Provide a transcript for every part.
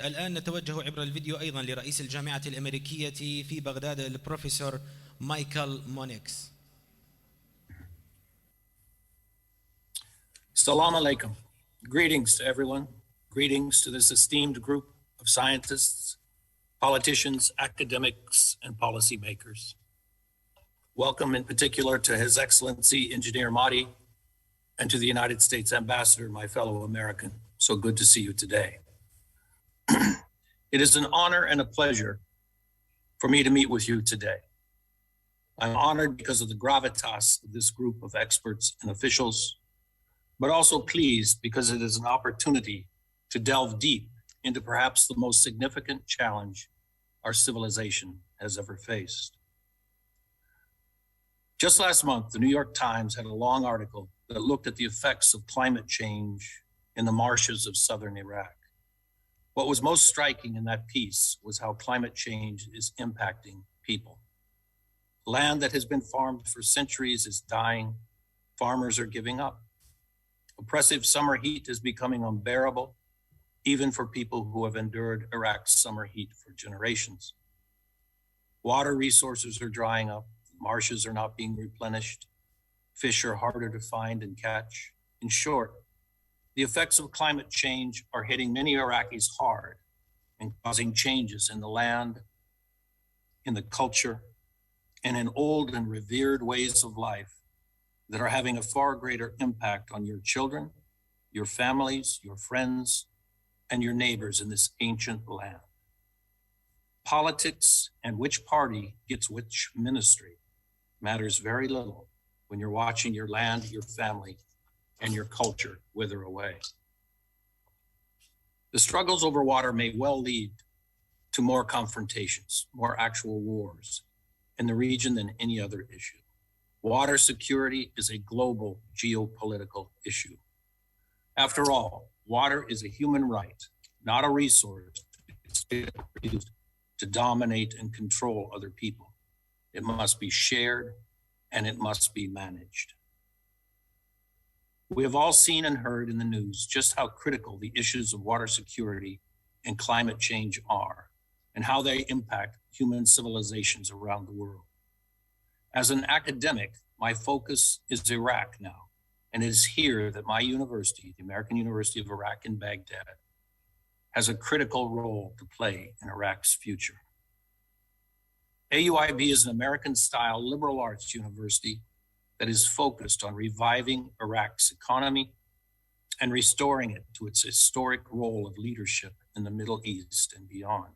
الآن نتوجه عبر الفيديو أيضا لرئيس الجامعة الأمريكية في بغداد البروفيسور مايكل مونيكس. Assalamu alaikum. Greetings to everyone. Greetings to this esteemed group of scientists, politicians, academics, and policymakers. Welcome in particular to His Excellency Engineer Mahdi and to the United States Ambassador, my fellow American. So good to see you today. It is an honor and a pleasure for me to meet with you today. I'm honored because of the gravitas of this group of experts and officials, but also pleased because it is an opportunity to delve deep into perhaps the most significant challenge our civilization has ever faced. Just last month, the New York Times had a long article that looked at the effects of climate change in the marshes of southern Iraq. What was most striking in that piece was how climate change is impacting people. Land that has been farmed for centuries is dying. Farmers are giving up. Oppressive summer heat is becoming unbearable, even for people who have endured Iraq's summer heat for generations. Water resources are drying up. Marshes are not being replenished. Fish are harder to find and catch. In short, the effects of climate change are hitting many Iraqis hard and causing changes in the land, in the culture, and in old and revered ways of life that are having a far greater impact on your children, your families, your friends, and your neighbors in this ancient land. Politics and which party gets which ministry matters very little when you're watching your land, your family, and your culture wither away. The struggles over water may well lead to more confrontations, more actual wars in the region than any other issue. Water security is a global geopolitical issue. After all, water is a human right, not a resource used to dominate and control other people. It must be shared and it must be managed. We have all seen and heard in the news just how critical the issues of water security and climate change are, and how they impact human civilizations around the world. As an academic, my focus is Iraq now, and it is here that my university, the American University of Iraq in Baghdad, has a critical role to play in Iraq's future. AUIB is an American-style liberal arts university that is focused on reviving Iraq's economy and restoring it to its historic role of leadership in the Middle East and beyond.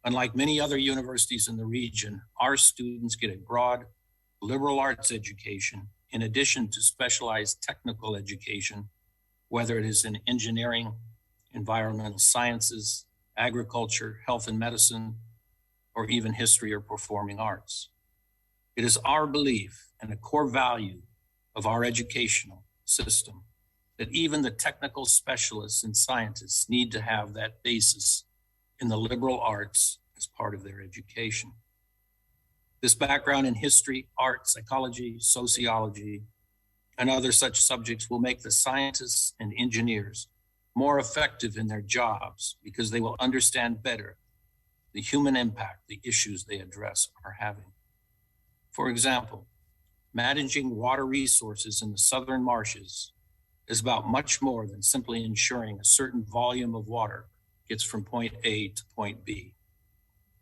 Unlike many other universities in the region, our students get a broad liberal arts education in addition to specialized technical education, whether it is in engineering, environmental sciences, agriculture, health and medicine, or even history or performing arts. It is our belief and a core value of our educational system that even the technical specialists and scientists need to have that basis in the liberal arts as part of their education. This background in history, art, psychology, sociology, and other such subjects will make the scientists and engineers more effective in their jobs because they will understand better the human impact the issues they address are having. For example, managing water resources in the southern marshes is about much more than simply ensuring a certain volume of water gets from point A to point B.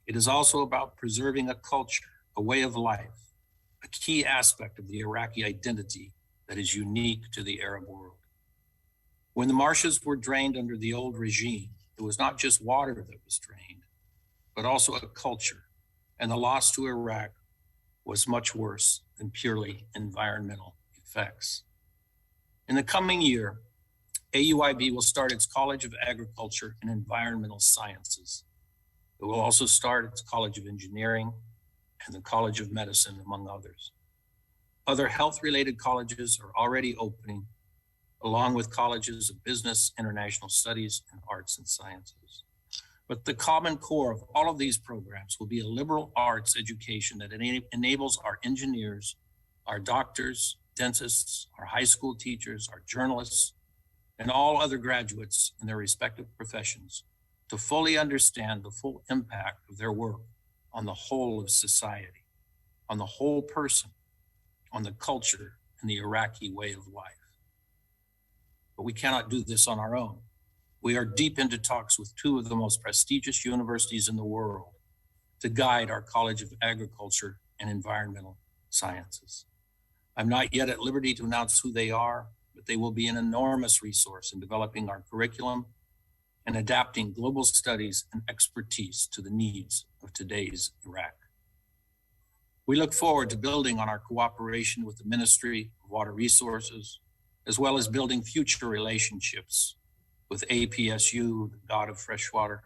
It is also about preserving a culture, a way of life, a key aspect of the Iraqi identity that is unique to the Arab world. When the marshes were drained under the old regime, it was not just water that was drained, but also a culture, and the loss to Iraq was much worse than purely environmental effects. In the coming year, AUIB will start its College of Agriculture and Environmental Sciences. It will also start its College of Engineering and the College of Medicine, among others. Other health-related colleges are already opening, along with colleges of business, international studies, and arts and sciences. But the common core of all of these programs will be a liberal arts education that enables our engineers, our doctors, dentists, our high school teachers, our journalists, and all other graduates in their respective professions to fully understand the full impact of their work on the whole of society, on the whole person, on the culture and the Iraqi way of life. But we cannot do this on our own. We are deep into talks with two of the most prestigious universities in the world to guide our College of Agriculture and Environmental Sciences. I'm not yet at liberty to announce who they are, but they will be an enormous resource in developing our curriculum and adapting global studies and expertise to the needs of today's Iraq. We look forward to building on our cooperation with the Ministry of Water Resources, as well as building future relationships with APSU, the God of Freshwater,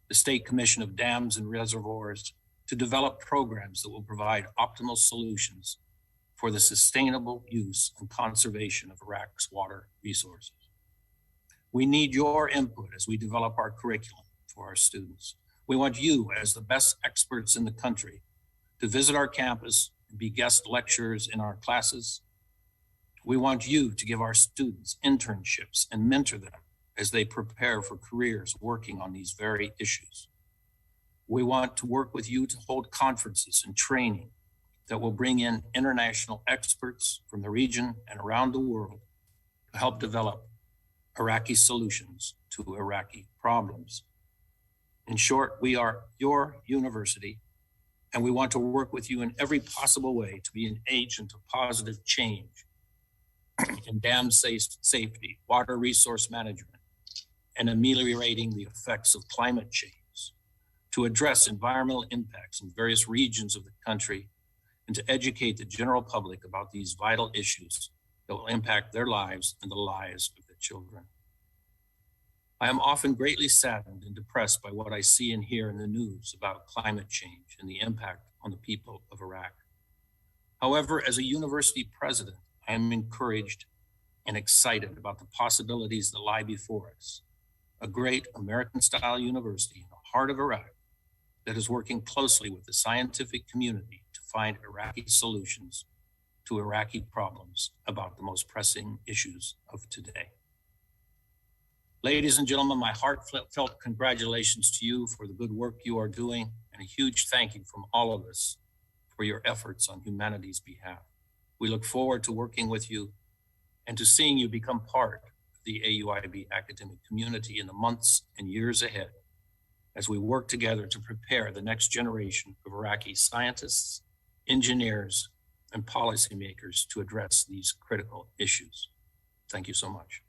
the State Commission of Dams and Reservoirs, to develop programs that will provide optimal solutions for the sustainable use and conservation of Iraq's water resources. We need your input as we develop our curriculum for our students. We want you, as the best experts in the country, to visit our campus and be guest lecturers in our classes. We want you to give our students internships and mentor them as they prepare for careers working on these very issues. We want to work with you to hold conferences and training that will bring in international experts from the region and around the world to help develop Iraqi solutions to Iraqi problems. In short, we are your university, and we want to work with you in every possible way to be an agent of positive change in dam safety, water resource management, and ameliorating the effects of climate change, to address environmental impacts in various regions of the country, and to educate the general public about these vital issues that will impact their lives and the lives of their children. I am often greatly saddened and depressed by what I see and hear in the news about climate change and the impact on the people of Iraq. However, as a university president, I am encouraged and excited about the possibilities that lie before us. A great American-style university in the heart of Iraq that is working closely with the scientific community to find Iraqi solutions to Iraqi problems about the most pressing issues of today. Ladies and gentlemen, my heartfelt congratulations to you for the good work you are doing, and a huge thank you from all of us for your efforts on humanity's behalf. We look forward to working with you and to seeing you become part of the AUIB academic community in the months and years ahead as we work together to prepare the next generation of Iraqi scientists, engineers, and policymakers to address these critical issues. Thank you so much.